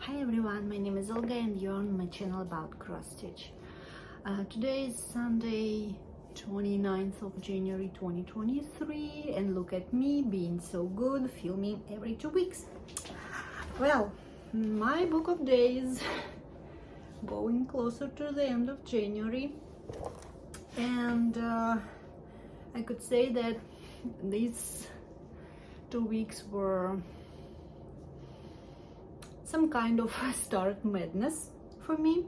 Hi everyone, my name is Olga and you're on my channel about cross stitch. Today is Sunday 29th of January 2023 and look at me being so good, filming every 2 weeks. Well, my book of days going closer to the end of January, and I could say that these 2 weeks were some kind of start madness for me.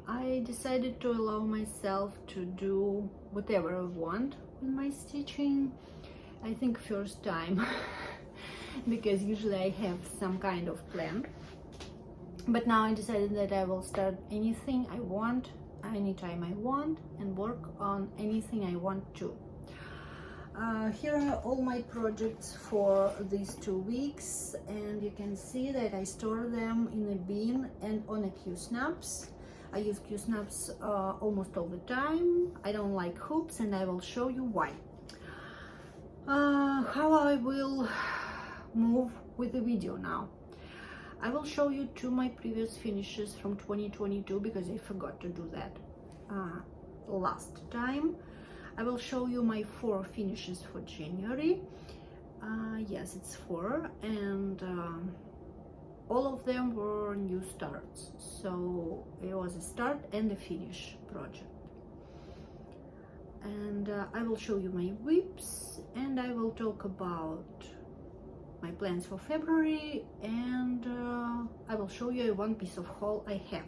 I decided to allow myself to do whatever I want with my stitching. I think first time because usually I have some kind of plan, but now I decided that I will start anything I want, anytime I want, and work on anything I want to. Here are all my projects for these 2 weeks, and you can see that I store them in a bin and on a Q-snaps. I use Q-snaps almost all the time. I don't like hoops, and I will show you why. How I will move with the video now. I will show you my previous finishes from 2022 because I forgot to do that last time. I will show you my 4 finishes for January. Yes, it's 4, and all of them were new starts. So it was a start and a finish project. And I will show you my whips, and I will talk about my plans for February, and I will show you one piece of haul I have.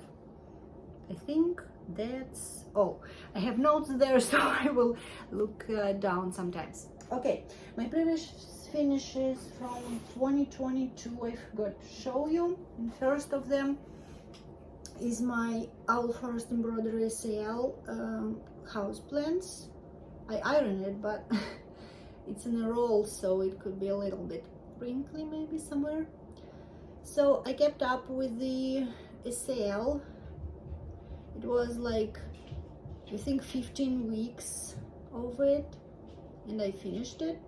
I think that's all. I have notes there, so I will look down sometimes. Okay, my previous finishes from 2022 I forgot to show you. And first of them is my Owl Forest Embroidery SAL house plants. I ironed it, but it's in a roll, so it could be a little bit wrinkly maybe somewhere. So I kept up with the SAL. It was like, I think 15 weeks of it, and I finished it.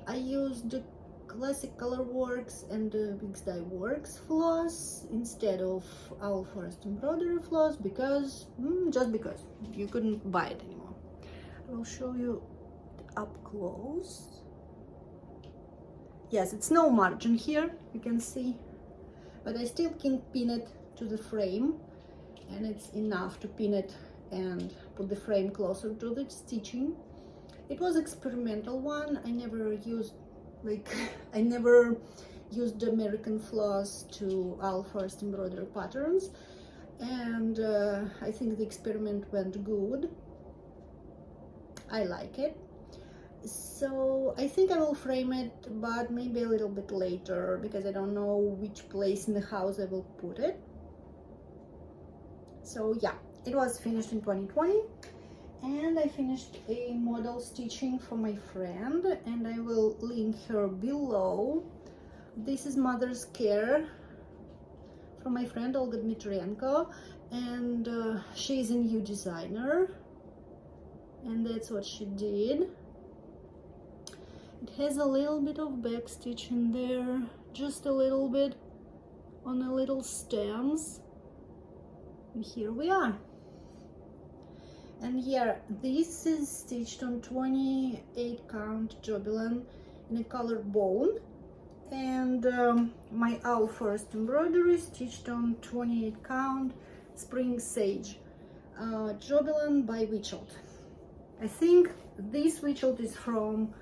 I used the Classic Color Works and the Wix Dye Works floss instead of Owl Forest Embroidery floss because, just because, you couldn't buy it anymore. I will show you up close. Yes, it's no margin here, you can see, but I still can pin it to the frame, and it's enough to pin it and put the frame closer to the stitching. It was experimental one. I never used American floss to Owl Forest embroidery patterns, and I think the experiment went good. I like it. So I think I will frame it, but maybe a little bit later because I don't know which place in the house I will put it. So yeah, it was finished in 2020, and I finished a model stitching for my friend, and I will link her below. This is Mother's Care from my friend Olga Dmytrenko, and she's a new designer, and that's what she did. It has a little bit of back stitch in there, just a little bit on a little stems. And here we are. And here, this is stitched on 28 count Jobelin in a color bone, and my Owl Forest embroidery stitched on 28 count Spring Sage Jobelin by Witchelt. I think this Witchelt is from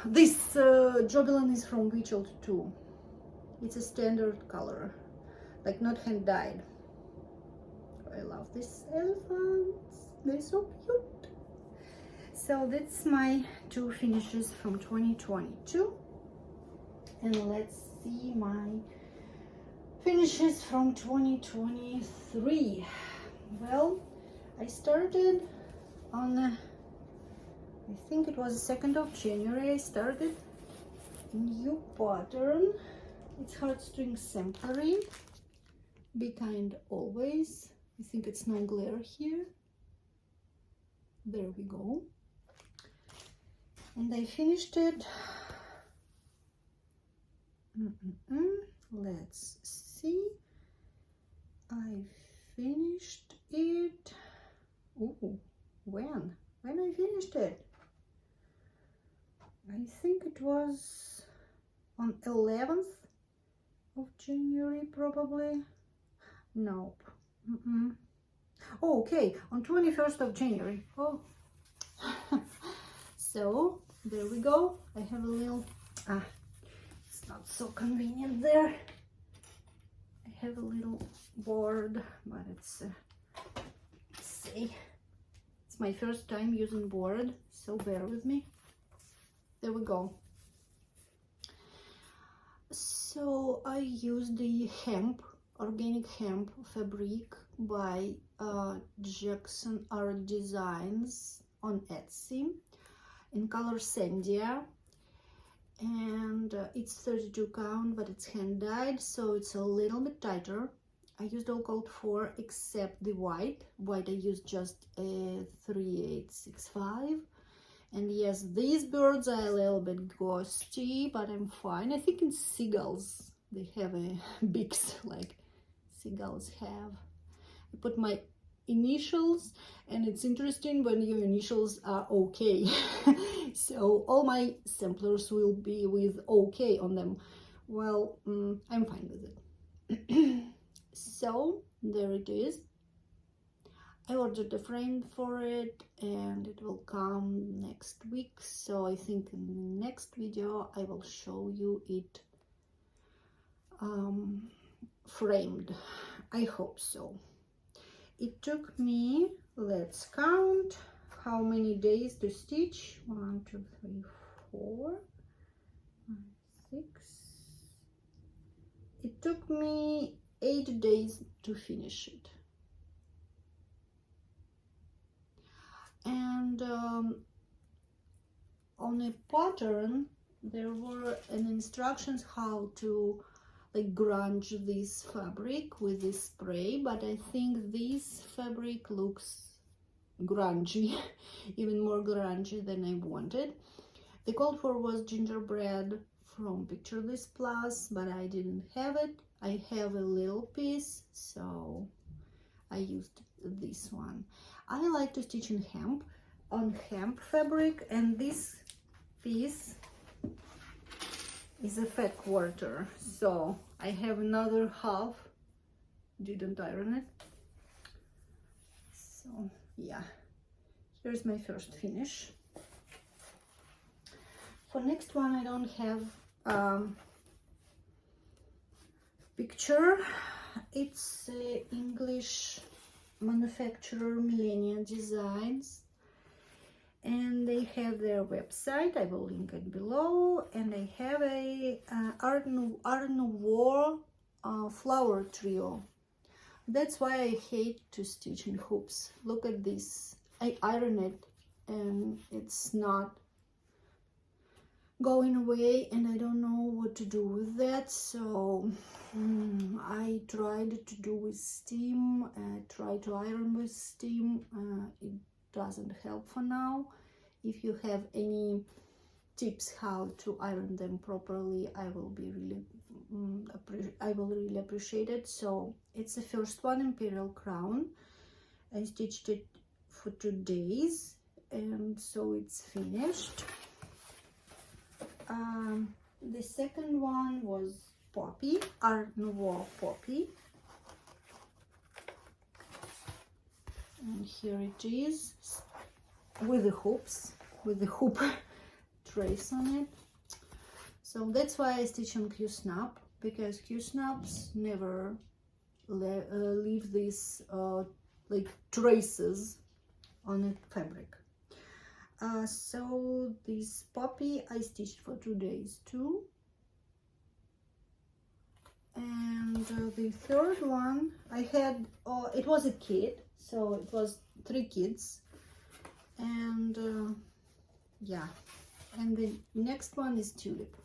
this Jobelin is from Witchelt too. It's a standard color, like not hand dyed. I love these elephants, they're so cute. So that's my 2 finishes from 2022, and let's see my finishes from 2023. Well, I started on I think it was the 2nd of January. I started a new pattern. It's Heartstring Exemplary. Be kind always. I think it's no glare here. There we go. And I finished it. Let's see. I finished it. Ooh, when I finished it? I think it was on 11th of January, probably. Nope. Oh, okay, on 21st of January. Oh, so there we go. I have a little, it's not so convenient there. I have a little board, but it's see, it's my first time using board, so bear with me. There we go. So I used the hemp, organic hemp fabric by Jackson Art Designs on Etsy in color Sandia, and it's 32 count, but it's hand dyed, so it's a little bit tighter. I used all called for except the white. White I used just a 3865. And yes, these birds are a little bit ghosty, but I'm fine. I think in seagulls they have a beaks like seagulls have. I put my initials, and it's interesting when your initials are okay. So all my samplers will be with okay on them. Well, I'm fine with it. So there it is. I ordered a frame for it, and it will come next week. So I think in the next video I will show you it framed. I hope so. It took me, let's count how many days to stitch. 1, 2, 3, 4, 5, 6. It took me 8 days to finish it. And on a pattern there were instructions how to like grunge this fabric with this spray, but I think this fabric looks grungy, even more grungy than I wanted. The called for was gingerbread from Picture This Plus, but I didn't have it. I have a little piece, so I used this one. I like to stitch in hemp, on hemp fabric, and this piece is a fat quarter, so I have another half, didn't iron it. So yeah, here's my first finish. For next one I don't have picture. It's English manufacturer Millennia Designs, and they have their website. I will link it below, and they have a Art Nouveau flower trio. That's why I hate to stitch in hoops. Look at this. I iron it and it's not going away, and I don't know what to do with that. So I tried to do with steam. I tried to iron with steam. It doesn't help for now. If you have any tips how to iron them properly, I will be really really appreciate it. So it's the first one, Imperial Crown. I stitched it for 2 days, and so it's finished. The second one was Poppy, Art Nouveau Poppy, and here it is with the hoops, with the hoop trace on it. So that's why I stitch on Q-snap, because Q-snaps never leave these like traces on a fabric. So this Poppy I stitched for 2 days too, and the third one I had it was a kit, so it was 3 kids, and yeah, and the next one is Tulip.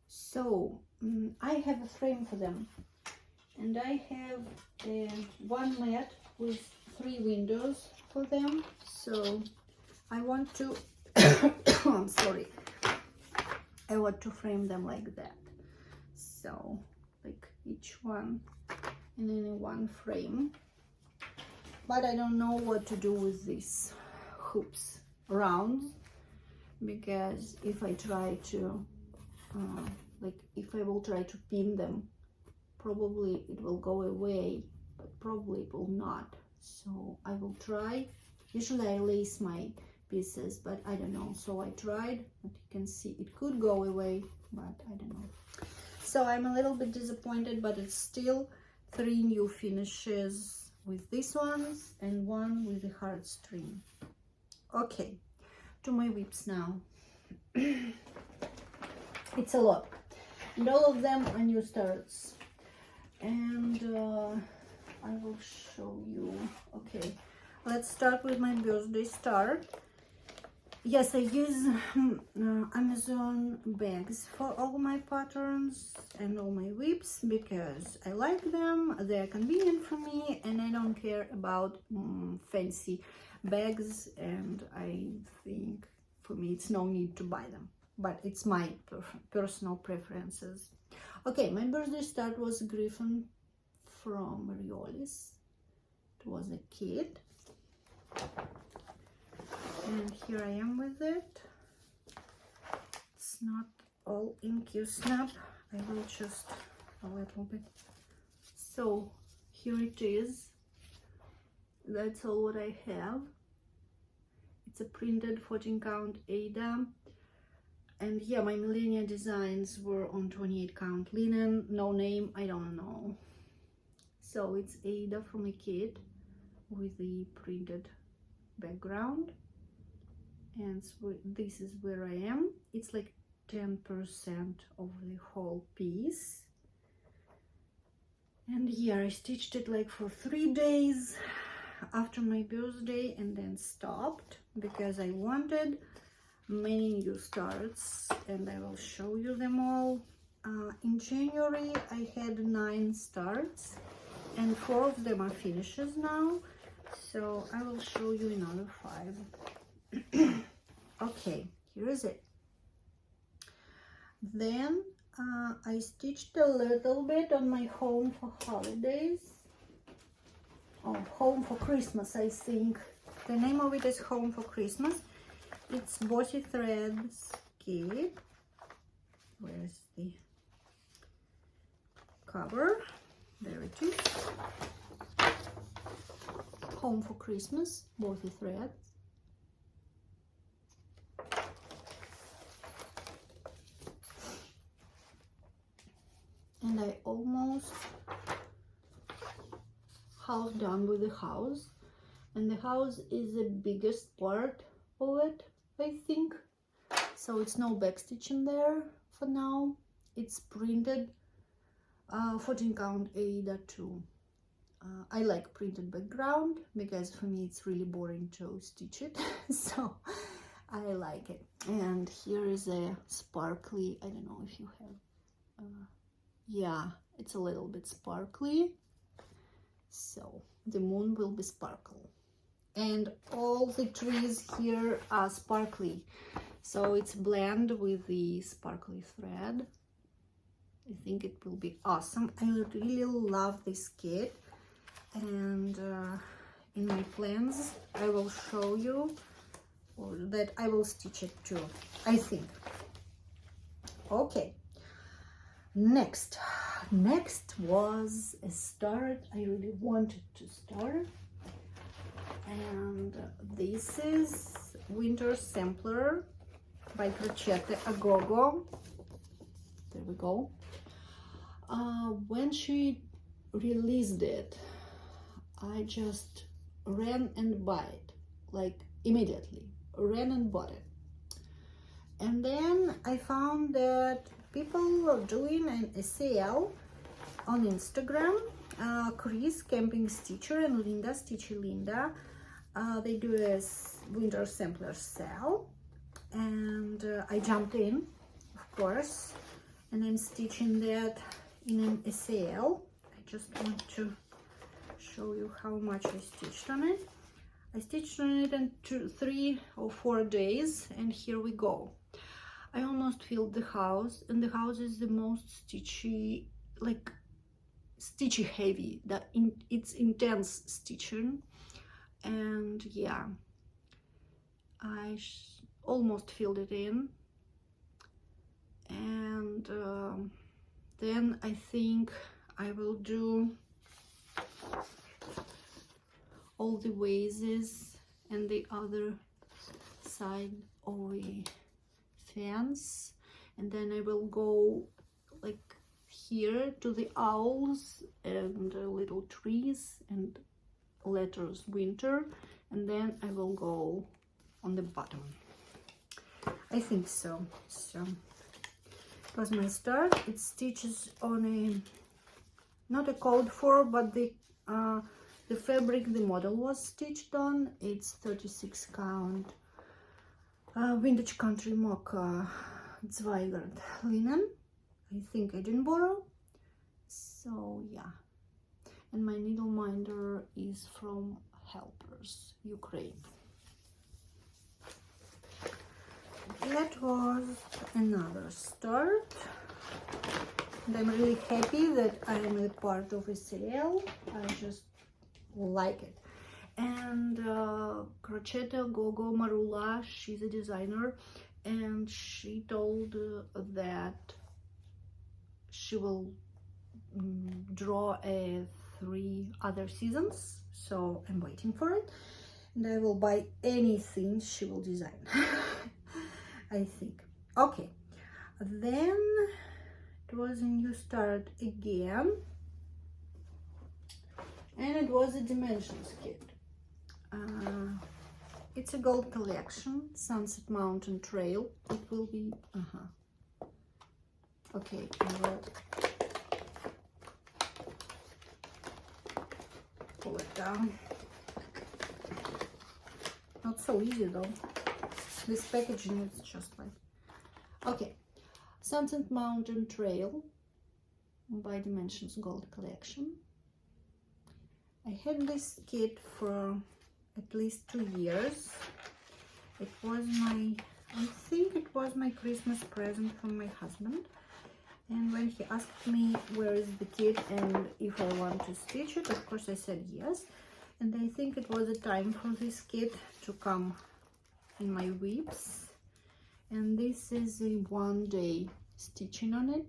So I have a frame for them, and I have one mat with 3 windows for them. So I want to I'm sorry, I want to frame them like that. So like each one and then one frame. But I don't know what to do with these hoops rounds, because if I try to if I will try to pin them, probably it will go away, but probably it will not. So I will try. Usually I lace my pieces, but I don't know. So I tried, but you can see it could go away, but I don't know. So I'm a little bit disappointed, but it's still 3 new finishes with these ones and 1 with the heartstring. Okay, to my whips now. It's a lot, and all of them are new starts, and I will show you. Okay, let's start with my birthday star. Yes, I use Amazon bags for all my patterns and all my whips because I like them, they're convenient for me, and I don't care about fancy bags, and I think for me it's no need to buy them, but it's my personal preferences. Okay, my birthday start was Griffin from Mariolis. It was a kid. And here I am with it. It's not all in Q-snap. I will just a little bit. So here it is. That's all what I have. It's a printed 14 count Ada. And yeah, my Millennia designs were on 28 count linen. No name, I don't know. So it's Ada from a kid with the printed background. And so this is where I am. It's like 10% of the whole piece. And yeah, I stitched it like for 3 days after my birthday and then stopped because I wanted many new starts, and I will show you them all. In January I had 9 starts and 4 of them are finishes now, so I will show you another 5. Okay, here is it. Then I stitched a little bit on my Home for Holidays, or Home for Christmas, I think. The name of it is Home for Christmas. It's Bossy Threads kit. Where's the cover? There it is. Home for Christmas, Bossy Threads. And I almost half done with the house, and the house is the biggest part of it, I think. So it's no backstitch in there for now. It's printed 14 count Ada too. I like printed background because for me it's really boring to stitch it, so I like it. And here is a sparkly, I don't know if you have, yeah, it's a little bit sparkly, so the moon will be sparkle. And all the trees here are sparkly, so it's blend with the sparkly thread. I think it will be awesome. I really love this kit, and in my plans I will show you that I will stitch it too, I think. Okay, next was a start I really wanted to start, and this is Winter Sampler by Crocette Agogo. There we go. When she released it, I just ran and bought it, like immediately ran and bought it. And then I found that people are doing an sale on Instagram. Chris, Camping Stitcher, and Linda, Stitchy Linda, they do a winter sampler sale, and I jumped in, of course, and I'm stitching that in a sale. I just want to show you how much I stitched on it. I stitched on it in 3 or 4 days, and here we go. I almost filled the house, and the house is the most stitchy, like stitchy heavy, it's intense stitching. And yeah, I almost filled it in. And then I think I will do all the vases and the other side of the fence, and then I will go like here to the owls and little trees and letters winter, and then I will go on the bottom. I think so. So it was my start. It stitches on a, not a code for, but the fabric the model was stitched on. It's 36 count vintage country mocha Zweigert linen. I think I didn't borrow. So yeah, and my needle minder is from Helpers, Ukraine. That was another start, and I'm really happy that I am a part of a sale. I just like it. And Crocetta Gogo Marula, she's a designer, and she told that she will draw 3 other seasons, so I'm waiting for it, and I will buy anything she will design. I think. Okay, then it was a new start again, and it was a dimensions kit. It's a gold collection, Sunset Mountain Trail. It will be okay, I will pull it down. Not so easy though. This packaging is just like, okay, Sunset Mountain Trail by Dimensions Gold Collection. I had this kit for at least 2 years. It was my, I think it was my Christmas present from my husband. And when he asked me where is the kit and if I want to stitch it, of course I said yes. And I think it was a time for this kit to come in my whips. And this is a 1-day stitching on it.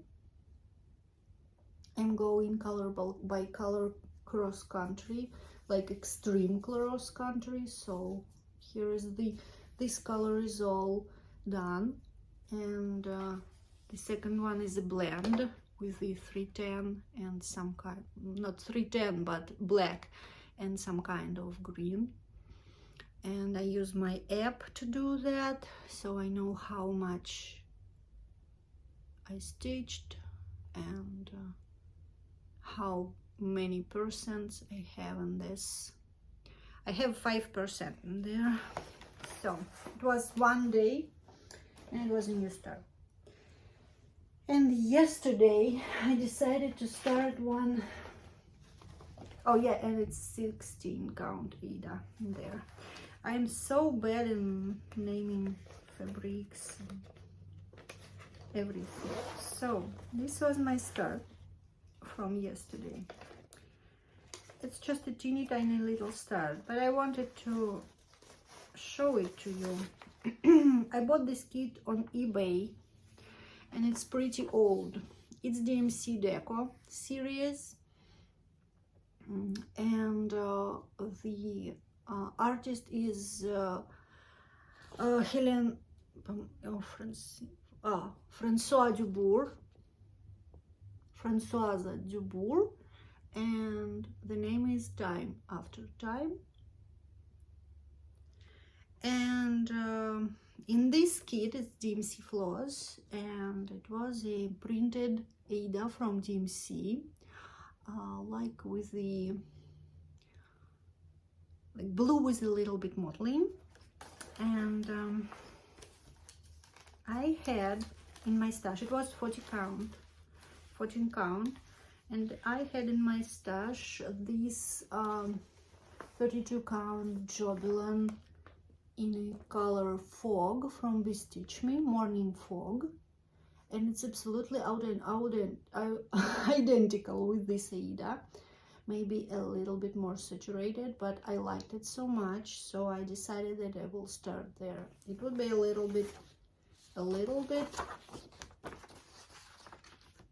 I'm going color by color cross country, like extreme cross country. So here is this color is all done, and the second one is a blend with the 310 and some kind, not 310 but black and some kind of green. And I use my app to do that, so I know how much I stitched and how many percents I have in this. I have 5% in there. So it was 1 day and it was a new start. And yesterday I decided to start one. Oh yeah, and it's 16 count Ada in there. I'm so bad in naming fabrics and everything. So this was my start from yesterday. It's just a teeny tiny little start, but I wanted to show it to you. I bought this kit on eBay and it's pretty old. It's DMC Deco series, and the artist is Françoise Dubourg, and the name is Time After Time. And in this kit it's DMC floss, and it was a printed Ada from DMC, like with the blue with a little bit mottling. And I had in my stash, it was 14 count, and I had in my stash these 32 count Jobelan in a color Fog from Stitch Me, Morning Fog, and it's absolutely identical with this Aida, maybe a little bit more saturated, but I liked it so much, so I decided that I will start there. It would be a little bit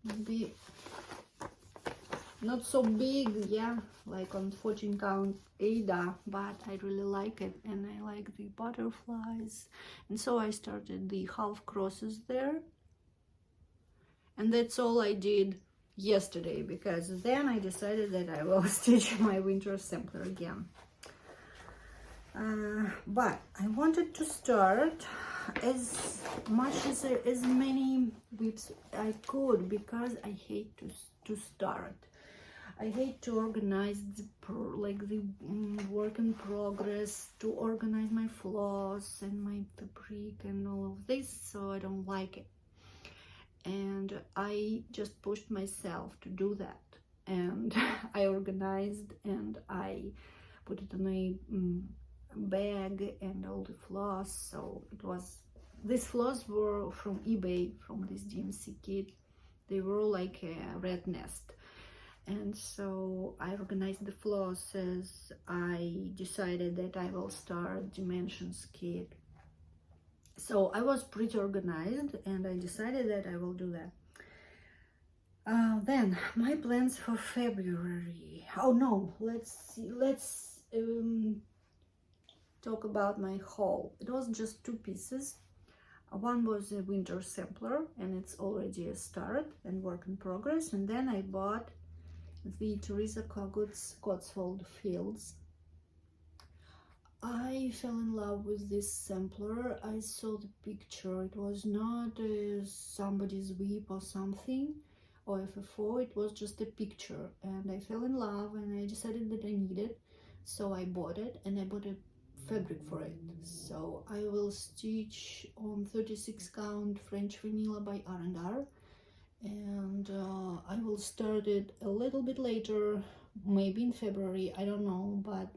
maybe not so big, yeah, like on 14 count Aida, but I really like it, and I like the butterflies, and so I started the half crosses there, and that's all I did yesterday, because then I decided that I will stitch my winter sampler again. But I wanted to start as many whips I could, because I hate to start. I hate to organize the work in progress, to organize my floss and my fabric and all of this, so I don't like it. And I just pushed myself to do that, and I organized and I put it in a bag and all the floss. So it was, these floss were from eBay, from this DMC kit. They were like a red nest, and so I organized the flosses. I decided that I will start dimensions kit. So I was pretty organized, and I decided that I will do that. Then my plans for February. Oh no, let's talk about my haul. It was just 2 pieces. One was a winter sampler, and it's already a start and work in progress. And then I bought the Teresa Cogut's Cotswold Fields. I fell in love with this sampler. I saw the picture. It was not somebody's whip or something, or FFO. It was just a picture, and I fell in love, and I decided that I need it, so I bought it, and I bought a fabric for it. So I will stitch on 36 count French Vanilla by R&R, and I will start it a little bit later, maybe in February, I don't know, but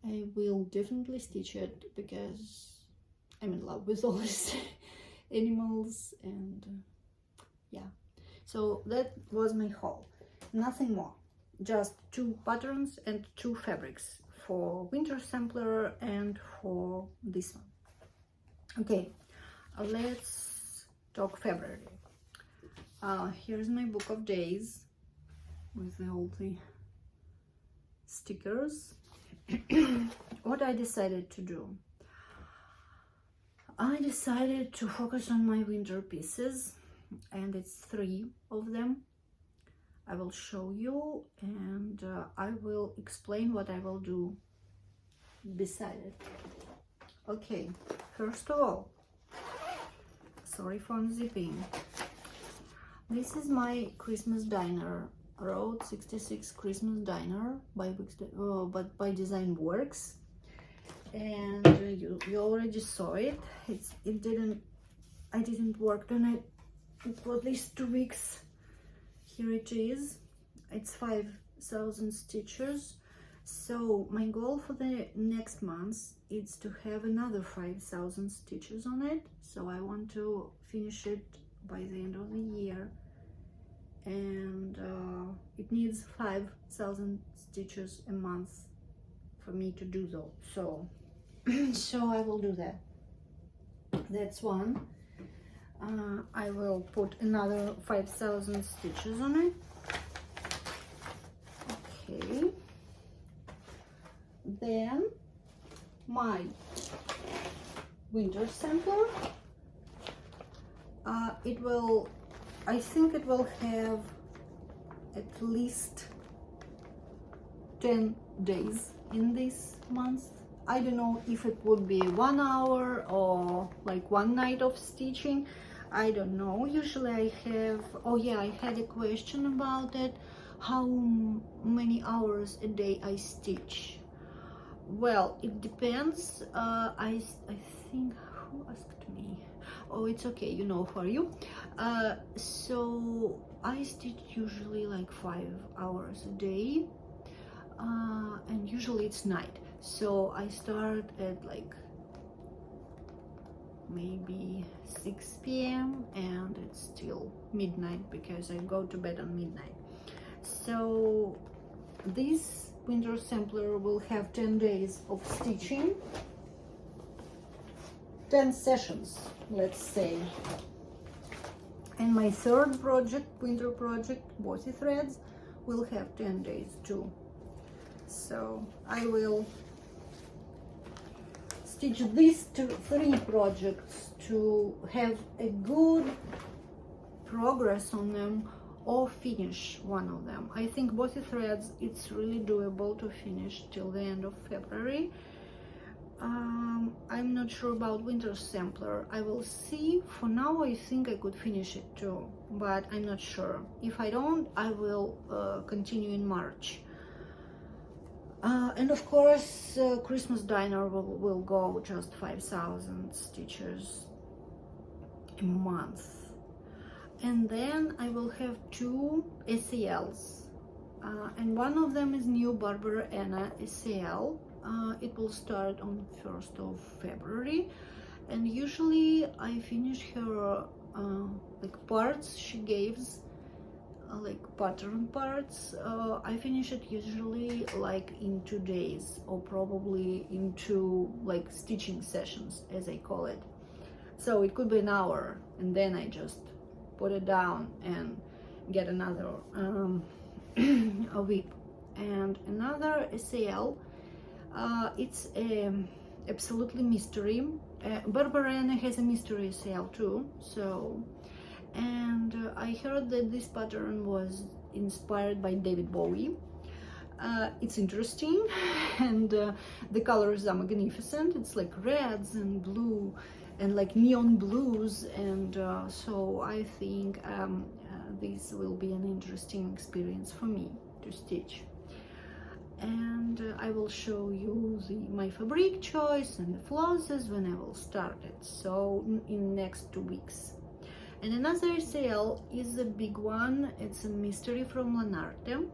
I will definitely stitch it, because I'm in love with all these animals, and yeah. So that was my haul, nothing more, just 2 patterns and 2 fabrics for winter sampler and for this one. Okay, let's talk February. Here's my book of days with all the stickers. What I decided to do, I decided to focus on my winter pieces, and it's 3 of them. I will show you, and I will explain what I will do beside it. Okay, first of all, sorry for unzipping. This is my Christmas Diner, Road 66 Christmas Diner by Design Works, and you already saw it. I didn't work on it for at least 2 weeks. Here it is. It's 5,000 stitches. So my goal for the next month is to have another 5,000 stitches on it. So I want to finish it by the end of the year, and it needs 5,000 stitches a month for me to do though. So so I will do that. That's one. I will put another 5,000 stitches on it. Okay. Then my winter sampler. I think it will have at least 10 days in this month. I don't know if it would be 1 hour or like 1 night of stitching. I don't know. Usually I have, oh yeah, I had a question about it. How many hours a day I stitch? Well, it depends. I think, who asked me? Oh, it's okay, you know, for you. So I stitch usually like 5 hours a day, and usually it's night. So I start at like maybe 6 p.m. and it's still midnight because I go to bed on midnight. So this winter sampler will have 10 days of stitching, 10 sessions, let's say. And my third project, winter project, Bossy Threads, will have 10 days too. So I will stitch these three projects to have a good progress on them or finish one of them. I think Bossy Threads, it's really doable to finish till the end of February. I'm not sure about winter sampler. I will see. For now I think I could finish it too, but I'm not sure. If I don't, I will continue in March. And of course Christmas Diner will go just 5,000 stitches a month. And then I will have 2 SALs, and one of them is new Barbara Anna SAL. It will start on 1st of February, and usually I finish her like parts she gives, like pattern parts. I finish it usually like in 2 days, or probably in 2 like stitching sessions, as I call it. So it could be an hour, and then I just put it down and get another a whip. And another SAL, it's absolutely mystery. Barbara Anna has a mystery SAL too. So, and I heard that this pattern was inspired by David Bowie. It's interesting, and the colors are magnificent. It's like reds and blue and like neon blues, and so I think this will be an interesting experience for me to stitch. And I will show you my fabric choice and the flosses when I will start it, so in next 2 weeks. And another sale is a big one. It's a mystery from Lanarte.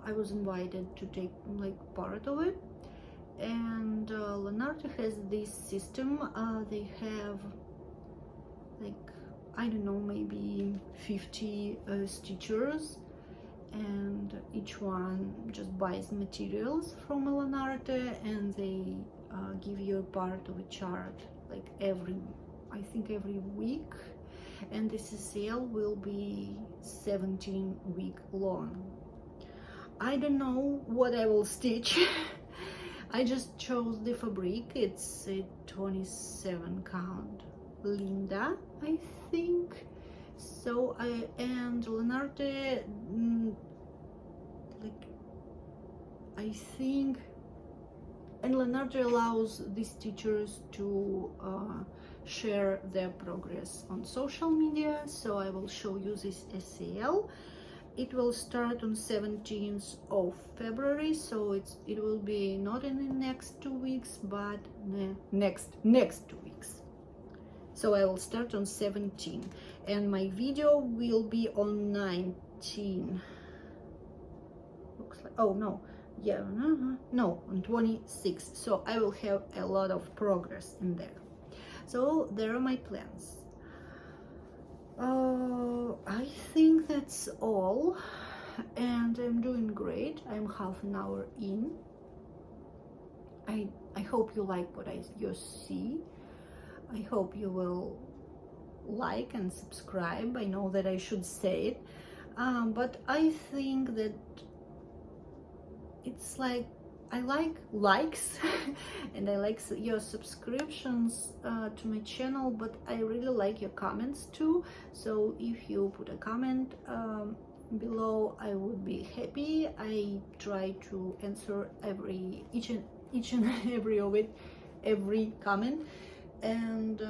I was invited to take like part of it, and Lanarte has this system. They have like, I don't know, maybe 50 stitchers, and each one just buys materials from Lanarte, and they give you a part of a chart like I think every week, and this sale will be 17-week long. I don't know what I will stitch. I just chose the fabric. It's a 27 count Linda, I think. So and Lanarte, like, I think, and Lanarte allows these teachers to share their progress on social media. So I will show you this SAL. It will start on 17th of February, so it will be not in the next 2 weeks, but next 2 weeks. So I will start on 17, and my video will be on 19. Looks like, oh no, yeah, no, on 26. So I will have a lot of progress in there. So there are my plans. I think that's all, and I'm doing great. I'm half an hour in. I hope you like what you see. I hope you will like and subscribe. I know that I should say it, but I think that it's like, I like likes and I like your subscriptions to my channel, but I really like your comments too. So if you put a comment below, I would be happy. I try to answer each and every of it, every comment, and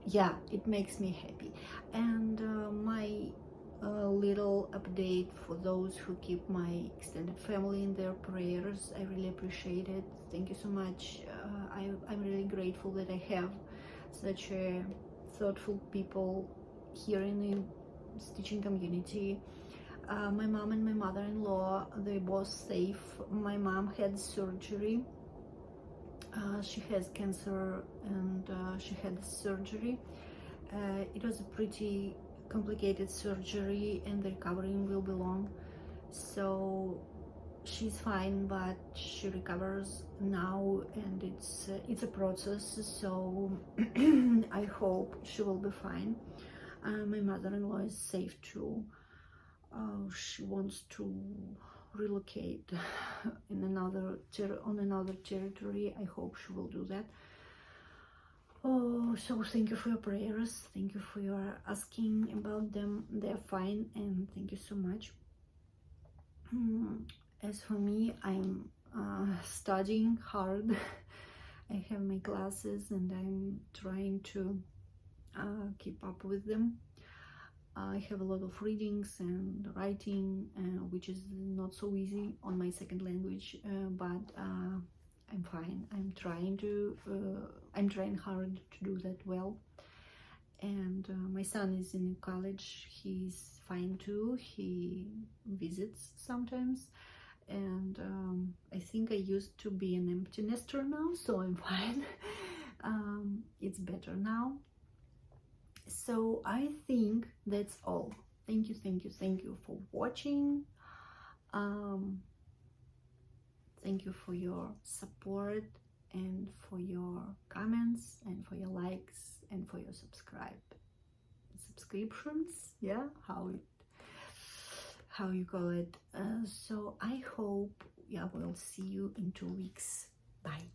yeah, it makes me happy. And my little update for those who keep my extended family in their prayers, I really appreciate it. Thank you so much. I'm really grateful that I have such a thoughtful people here in the stitching community. My mom and my mother-in-law, they both safe. My mom had surgery. She has cancer and she had surgery. It was a pretty complicated surgery and the recovery will be long. So she's fine, but she recovers now, and it's a process. So I hope she will be fine. My mother-in-law is safe too. She wants to relocate in on another territory. I hope she will do that. Oh, so thank you for your prayers. Thank you for your asking about them. They're fine, and thank you so much. As for me, I'm studying hard. I have my classes and I'm trying to keep up with them. I have a lot of readings and writing, which is not so easy on my second language, but I'm fine. I'm trying hard to do that well. And my son is in college. He's fine too. He visits sometimes, and I think I used to be an empty nester now, so I'm fine. It's better now. So I think that's all. Thank you for watching. Thank you for your support and for your comments and for your likes and for your subscriptions. Yeah, how you call it. So I hope, yeah, we'll see you in 2 weeks. Bye.